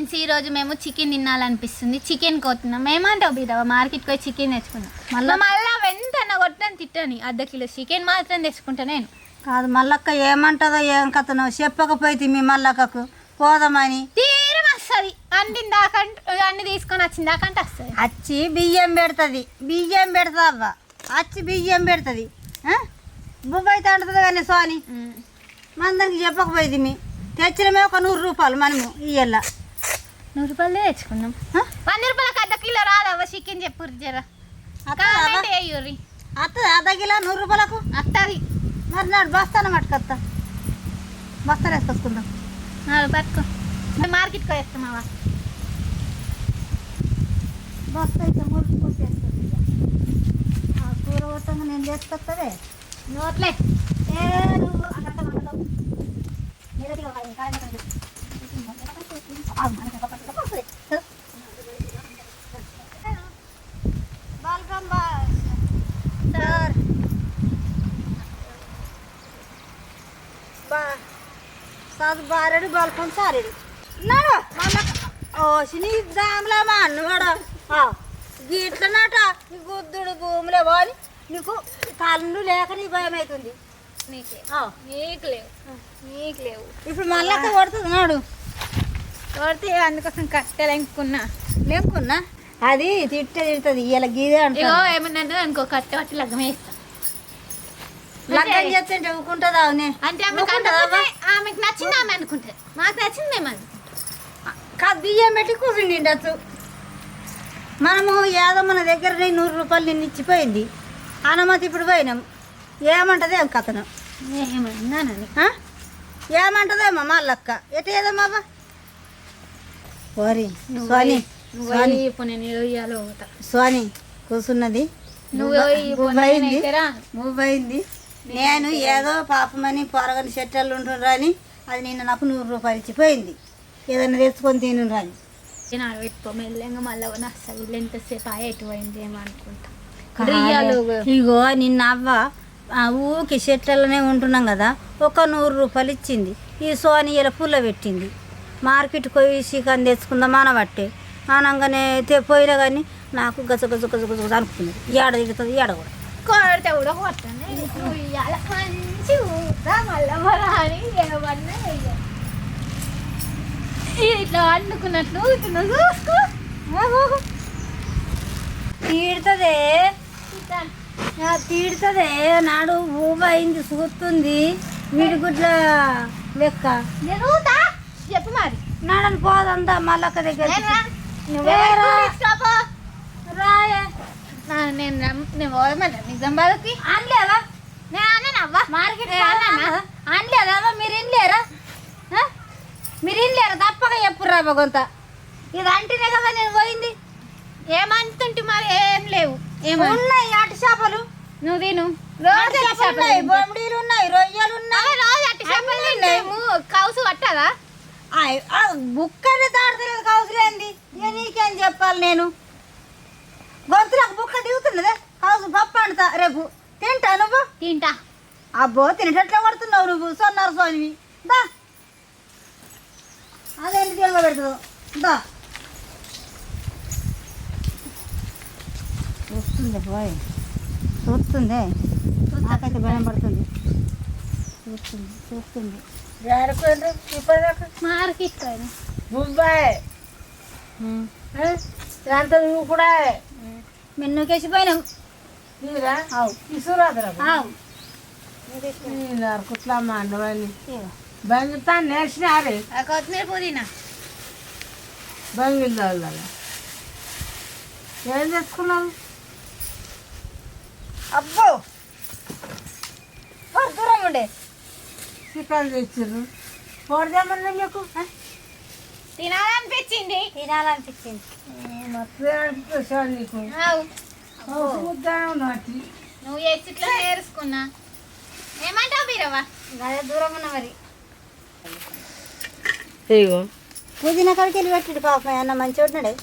Friends, ఈ రోజు మేము చికెన్ తినాలనిపిస్తుంది. చికెన్ కొట్టున్నాం. ఏమంటావు బీరవ? మార్కెట్కి పోయి చికెన్ తెచ్చుకున్నాం. మళ్ళీ వెంటనే కొట్టాను తిట్టని. అర్ధ కిలో చికెన్ మాత్రం తెచ్చుకుంటా నేను. కాదు మల్లక్క ఏమంటుందో ఏం కథనో చెప్పకపోతే మీ మల్లక్కకు పోదామని. తీరం వస్తుంది. అన్ని తీసుకొని వచ్చిన దాకంటే వస్తుంది. వచ్చి బియ్యం పెడుతుంది. బియ్యం పెడతా అవ్వ. వచ్చి బియ్యం పెడుతుంది. బుబ్బైతే అంటుంది కానీ సోని మందరికి చెప్పకపోయింది. మీ తెచ్చినమే ఒక 100 రూపాయలు మనము ఇయ్యాల 100 రూపాయలే తెచ్చుకున్నాం. 100 రూపాయలకు అర్ధ కిలో రాదవ్వ చికెన్. చెప్పుర్రి జరా అయ్యూరి. వస్తుంది అర్ధ కిలో 100 రూపాయలకు వస్తుంది. మరి నాడు బస్తాను మట్టుకొస్తా. బస్తాలు వేసుకొచ్చుకుందాం. పట్టుకో. మార్కెట్కి వేస్తామావా? బస్తా అయితే మురికి మురికి వేస్తుంది. ఆ కూర కొట్టంగా నేను చేసుకొస్తావే నోట్లే. Welcome sir. సార్ బారెడు వెల్కమ్ సారెడు నాడు ఓ సినీ దాంలా మా అన్నవాడు గిట్లనట నీ గుద్దుడు భూమిలో పోని నీకు కళ్ళు లేక నీ భయం అవుతుంది. నీకు లేవు. ఇప్పుడు మళ్ళీ కొడుతుంది నాడు. కొడితే అందుకోసం కట్టెలు లేకున్నా అది తిడుతుంది. ఇలా గీదే అంటే ఏమన్నా అనుకో కట్టె పట్టి లగ్గం వేస్తాం. లగ్గం చేస్తే ఊకుంటుందా? అంటే ఆమెకు నచ్చింది ఆమె అనుకుంటుంది. మాకు నచ్చింది మేము అనుకుంటాం. కాదు బియ్యం పెట్టి కూర్చుండి ఉండొచ్చు. మనము ఏదో మన దగ్గర 100 రూపాయలు నిన్ను ఇచ్చిపోయింది. అనుమతి ఇప్పుడు పోయినాం. ఏమంటది ఏం కథను? ఏమన్నానని ఏమంటదేమో మళ్ళక్క ఎటు ఏదమ్మా ఓరి సోని సోని కూర్చున్నది. మూవ్ అయింది. నేను ఏదో పాపమని పొరగని చెట్టెళ్ళు ఉంటుండ్రని అది నిన్న నాకు 100 రూపాయలు ఇచ్చిపోయింది. ఏదైనా తెచ్చుకొని తిను రాని పెట్టుకో మెల్లగా. మళ్ళీ అసలు ఎంతసేపు ఎటు పోయింది ఏమో అనుకుంటా. ఇగో నిన్న అవ్వ ఊకి చెట్లలోనే ఉంటున్నాం కదా, ఒక 100 రూపాయలు ఇచ్చింది. ఈ సోని ఇలా పుల్ల పెట్టింది. మార్కెట్కి పోయి చికెన్ తెచ్చుకుందాం అనబట్టే అనగానే పోయినా కానీ నాకు గజ గజ గజ గజ గజ అనుకున్నది. ఏడ తిడుతుంది ఏడ కూడా కొడితే కూడా కొట్టాను. మంచి మళ్ళీ ఏమన్నా ఇట్లా వండుకున్నట్లు చూసుకో. తీడుతుందే తీడుతుందే నాడు ఊబయింది చూస్తుంది. విడిగుడ్ల లెక్క చెప్పు మరి. నాడని పోదంతా మల్లక్క దగ్గర రాయే. నిజామాబాద్కి అనలేదా? నేను అన్నానవ్వా మార్కెట్ అనలేదా? మీరు ఇన్లేరా? మీరు ఇన్లేరా? తప్పక చెప్పుర్రా కొంత. ఇది అంటేనే కదా నేను పోయింది. ఏమంటుంటే మరి ఏం లేవు. ఉన్నాయి అటు చేపలు. నువ్వు తిను. ఉన్నాయి బొమ్మడీలు ఉన్నాయి, రొయ్యలు ఉన్నాయి. రోజు అట్టి చేపలు కౌసు పట్టదా? బుక్కనే దాడతలేదు కౌసులేంది. నీకేం చెప్పాలి? నేను గొంతులకు బుక్క దిగుతున్నదే. కౌసు పప్పు అంటా రేపు తింటా. నువ్వు తింటా. అబ్బో తినేటట్లే కొడుతున్నావు నువ్వు. సొన్నారు సోనివి దా. అదేంటి తెలుగు పెడుతుంది దా. చూస్తుంది పోయి చూస్తుంది. నాకైతే భయం పడుతుంది. చూస్తుంది మార్కెట్ బుబ్బాయ్ అంత నువ్వు కూడా మెన్నుకేసిపోయినాం. కుట్లమ్మ అండవని బంగితా నేర్చినారే. కొత్తిమీర పుదీనా బంగిల్ ఏం తెచ్చుకున్నావు? అబ్బో దూరం ఉండే చికెన్ తెచ్చారు. పోడదేమన్నా మీకు తినాలనిపించింది. నీకు నువ్వు ఎచ్చిట్లా నేర్చుకున్నా. ఏమంటావు బీరవ్వ? అదే దూరం ఉన్నా మరి. పుదీనా కాడికి వెళ్ళి పెట్టాడు పాపం. అన్న మంచిగా ఉన్నాడే.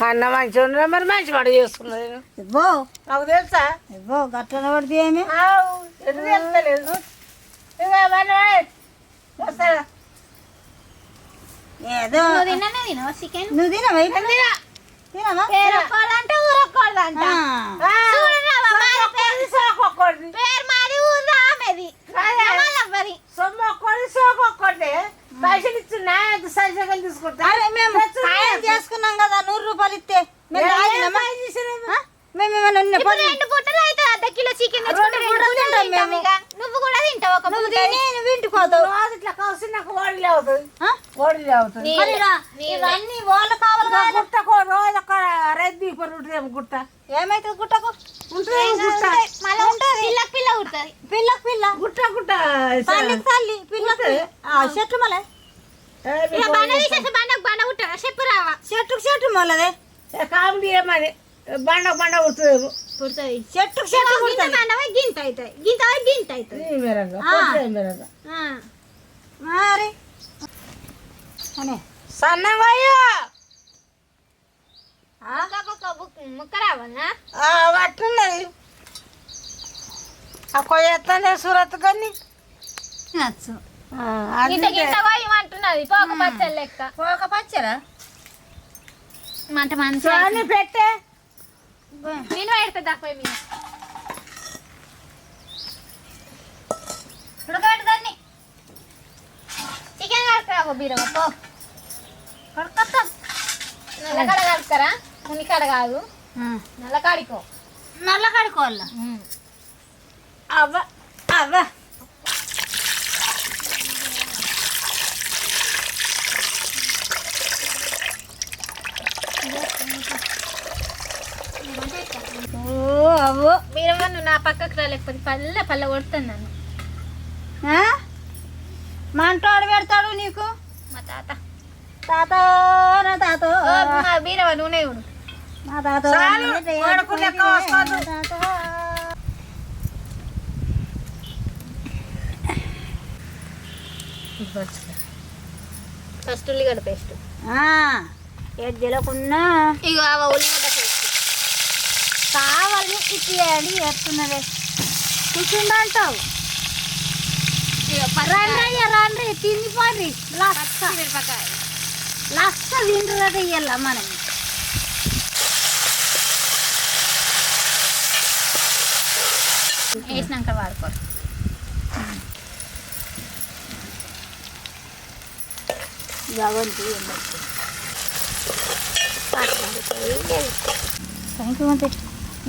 అన్న మంచిగా ఉండరా? మరి మంచి మాట చేసుకున్నది. ఇవ్వో నాకు తెలుసా? ఇవ్వో గట్ల పడితే ఏమి ఎటు తెలుస్తలేదు. ఏదో నువ్వు తినవా చికెన్? నువ్వు తినవా తినవా పేరొక్కడంటే ఊరొక్కడంట. పేరు మాది ఊరు ఆమెది. మరి సొమ్ము ఒక్కటి సోకు ఒక్కటి పైసలు ఇచ్చిన సరిసగలు తీసుకుంటా. అరే మేము సాయం చేసుకున్నాం కదా 100 రూపాయలు ఇస్తే మేము తాగినామా? మేము ఏమన్నా ఉన్న ఇప్పుడు 2 పూటలు అయితే అర్ధ కిలో చికెన్ తెచ్చుకుంటే 2 పూటలు తింటాం ఇక. నువ్వు కూడా తింటావు ఒక పూట. నువ్వు ఇంటికి పోతావు రోజు ఇట్లా కలిసి నాకు ఓడిలే అవుతుంది ఓడిలే అవుతుంది. ఇవన్నీ వాళ్ళ కావాలి కదా. గుట్టకు రోజు ఒక రెద్ది ఉంటుంది గుట్ట ఏమైతుంది గుట్టకు? ఉంటుంది గుట్ట మళ్ళీ ఉంటుంది పిల్ల ఉంటుంది. పిల్ల గుట్ట గుట్ట తల్లి పిల్లకి చెట్లు మళ్ళీ ఇక బండ తీసేసి బండ ఉంటారా చెప్పు రావా? చెట్టు మొలదే కామెడీ ఏమని బండ బండ ఉంటుంది పుడుతుంది. చెట్టు గింత బండవై గింత అవుతుంది. గింత అవుతుంది. మరి అనే సన్నగా ముక్క రావాలనా? పట్టున్నది ఆ కొయ్యత్తనే సూరత్ కానీ నచ్చు గింత పోయమంటున్నది పోక పచ్చడి లెక్క. పోక పచ్చరా మంట మంచి పెట్టే నేను పెడతా పోయి మీరు ఉడకబెట్టు దాన్ని. చికెన్ కడుకురాబో బీరవ పో. కడుక్కొత్తాం. నల్లకాడ కడుక్కరా మునికాడ కాదు నల్లకాడికో. నల్ల కడుకోవాల. అవ్వ అవ్వ అవ్వో బీరవ నువ్వు నా పక్కకు రా లేకపోతే పల్ల కొడుతుంది నన్ను. మంటోడు పెడతాడు నీకు మా తాత తాత నా తాత మా బీరవ నూనె ఇవ్వడు. మా తాత కొడుకు లెక్క వస్తుంది. ఫస్ట్ ఉల్లిగడ్డ పేస్ట్ ఏది తెలియకున్నా ఇక ఉల్లిగడ్డ పేస్ట్ కావాలి ఇచ్చేయాలి చేస్తున్నదే కూర్చుండంటావు. రండి తిండిపోండి లక్ష తింటున్నట్టు ఇయ్యాల మనం. వేసినాక వాడుకో. గవంతి సంక్రాంతి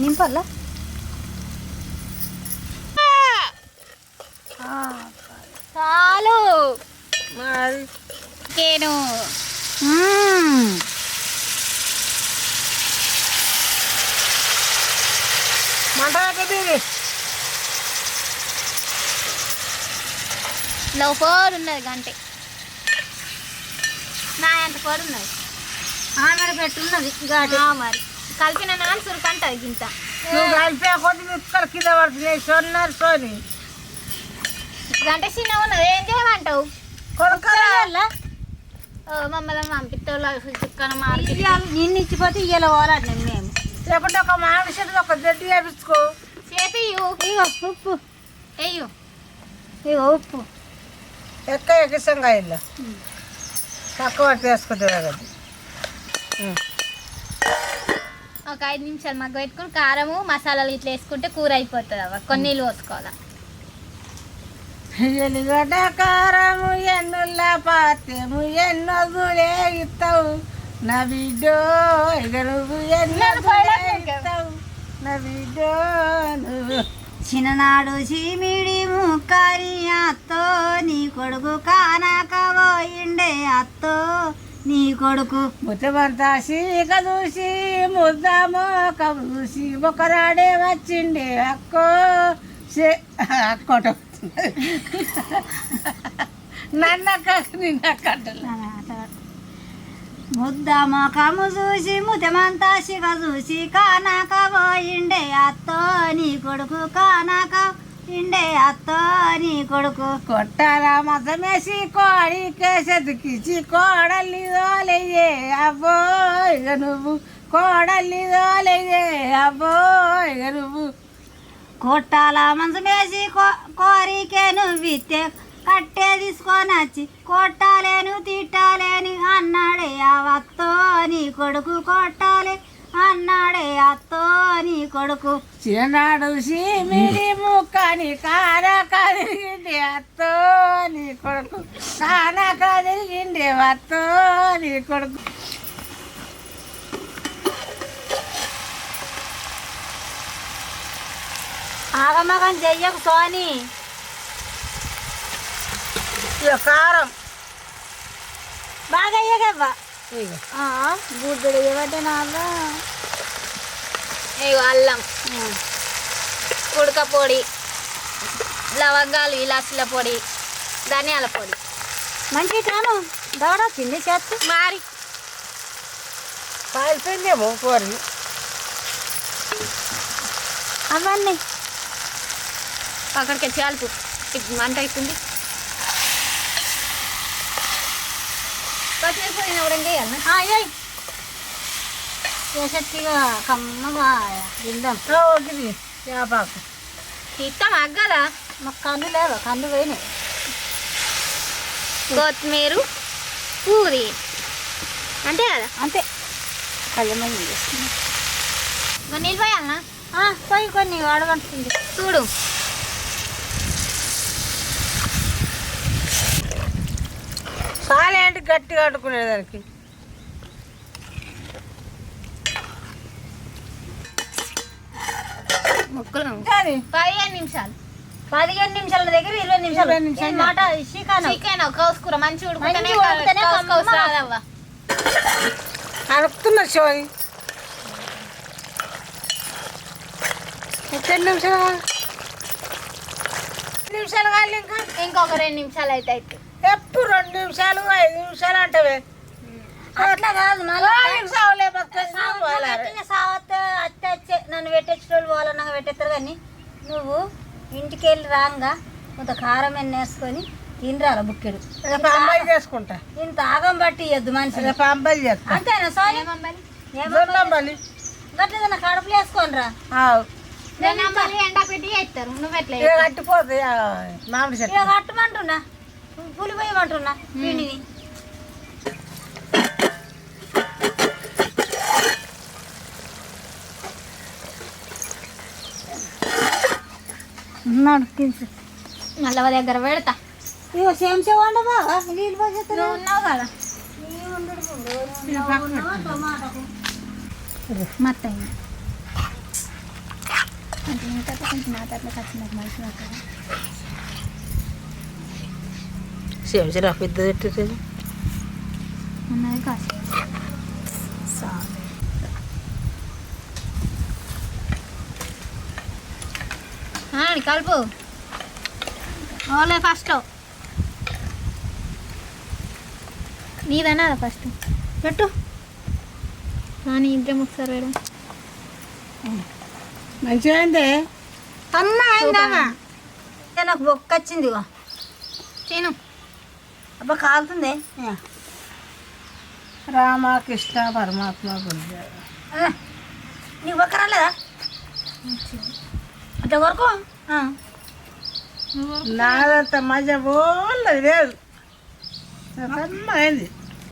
నింపల్లా చాలు మరి కేను మంట పెట్టేది లోపల ఉన్నది గంటే నా ఎంత పొడి ఉన్నది. ఆమె పెట్టున్నది గాడి మరి కలిపిన నాన్న సురుకంటది గింత. నువ్వు కలిపే కొద్ది ముక్కలు కింద పడుతున్నాయి సోన్నారు సోని గంట చిన్న ఉన్నది ఏం చేయమంటావు? కొడుకు మమ్మల్ని పంపిస్తాను మార్కెట్. నిన్ను ఇచ్చిపోతే ఇయ్యాల పోరాడినాం మేము. లేకుంటే ఒక మామిడి చెట్టు ఒక గడ్డి వేపించుకో. చేతి ఇగో ఉప్పు అయ్యో ఇగో ఉప్పు ఎక్కిసంగా ఇల్లు తక్కువ వేసుకుంటే కదా. ఒక 5 నిమిషాలు మగ్గ పెట్టుకుని కారము మసాలాలు ఇట్లా వేసుకుంటే కూర అయిపోతుంది. అవ్వ కొన్ని నీళ్ళు పోసుకోవాలా. ఎల్లిగడ్డ కారము ఎన్నుల పాత్యము ఎన్నొదులే ఇస్తావు నా బిడ్డో ఇక నువ్వు ఎన్నొదులే ఇస్తావు నా బిడ్డో నువ్వు. చిన్ననాడు చీమిడి ముక్కరి అత్తో నీ కొడుకు కానకపోయిండే అత్తో నీ కొడుకు ముచ్చమంతా సీక చూసి ముద్ద మోకం చూసి ఒకరాడే వచ్చిండే అక్కో అక్కోట నన్నక్క నిన్నక్కట్టలు ముద్ద మొఖము చూసి ముతమంతా సిగ చూసి కానకపోయిండే అత్తో నీ కొడుకు కానకపోయిండే అత్తో నీ కొడుకు. కొట్టాల మసమేసి కోడికేసెతికిచి కోడల్లి దోలయ్యే అబ్బో ఇక నువ్వు కోడల్లి దోలయ్యే అబ్బో ఇక నువ్వు. కొట్టాల మంచం వేసి కోరికే నువ్వితే కట్టే తీసుకొని వచ్చి కొట్టాలేను తిట్టాలేని అన్నాడే అవత్తో నీ కొడుకు కొట్టాలి అన్నాడే అత్తో నీ కొడుకు. చిన్నాడు సీమిడి ముక్కని కాన కదిలిగింది అత్తో నీ కొడుకు, కాన కదిలిగింది అత్తో నీ కొడుకు. ఆగమగం చెయ్యకు సోని. ఇక కారం బాగా అయ్యగవ్వా ఇక బుద్ధుడు ఇవ్వటే నాగా. ఇగో అల్లం, ఉడక పొడి, లవంగాలు, ఇలాచీల పొడి, ధనియాల పొడి. మంచి కాను దవడొచ్చింది చేత్తు మరి కాలిపోయిందేమో కూరని. అవన్నీ అక్కడికి చాలు మంట అవుతుంది. పచ్చిమిరపకాయ కూడా వేయాలి. అయ్యాయి చేసెత్తిగా కమ్మగా తిందాం. ఇది చేపాకు ఇస్తాం అగ్గదా. మాకు కన్ను లేవా? కన్ను పోయినాయి. కొత్తిమీర, పూరి అంతే కదా. అంతే కళ్ళమని నీళ్ళు పోయాలనా? పోయి కొన్ని అడగంటుంది చూడు. చాలా ఏంటి గట్టిగా అడ్డుకునేదానికి. ముక్కలు కానీ 15 నిమిషాలు. 15 నిమిషాల దగ్గర 20 నిమిషాలు. 20 నిమిషాలు. ఈ మాట చికెన్ చికెన్ కోసుకూర మంచిగా ఉడుకుతేనే మంచిగా ఉడికితేనే కోసు కమ్మగా. రాదవ్వ. అడుగుతున్నా శివని. ఎన్ని నిమిషాలు కాదు? నిమిషాలు కాదు ఇంకా. ఇంకొక 2 నిమిషాలు అయితే అయితే. ఎప్పుడు 2 నిమిషాలు 5 నిమిషాలు అంటవే. అట్లా కాదు అత్తే నన్ను పెట్టేసేటోళ్ళు పోవాలన్నా పెట్టేస్తారు. కానీ నువ్వు ఇంటికి వెళ్ళి రాంగా కొంత కారం ఎన్న వేసుకొని తినరాల బుక్కెడు. రేపు అమ్మాయి చేసుకుంటా. ఇంత ఆగం బట్టి ఇవ్వద్దు మనిషి. రేపు అమ్మాయి చేస్తా. అంతేనా సారీ? దొన్నమ్మాలి. గట్ల నా కడుపులు వేసుకోనరా. ఎండా పెట్టి వేస్తారు. నువ్వు ఎట్లా ఇక కట్టిపోతాయి మామిడి చెట్టు. ఇక కట్టమంటున్నా, పులి పోయమంటున్నా పిండిని. మళ్ళీ దగ్గర పెడతా. ఇగో చెంచా వండ బాగా నీళ్ళు పోసేస్తారు. నువ్వు ఉన్నావు కదా మొత్తం కొంచెం మాట్లాడలే ఖచ్చితంగా మంచి మాట్లాడాలి. చెంచా పెద్ద పెట్టేది ఉన్నది కాస్త కలుపు. ఓలే ఫస్ట్ నీదన్నా ఫస్ట్ పెట్టు. కానీ ఇద్దరం ఒకసారి వేయడం మంచిగా అయిందే. అమ్మా అయిందామా? నాకు బొక్క వచ్చింది. తిను. అబ్బా కాలుతుంది. రామకృష్ణ పరమాత్మ బుద్ధ. నీకు బొక్క రాలేదా? అంటే వరకు నాదంత మజా బోల్లది లేదు. అయింది.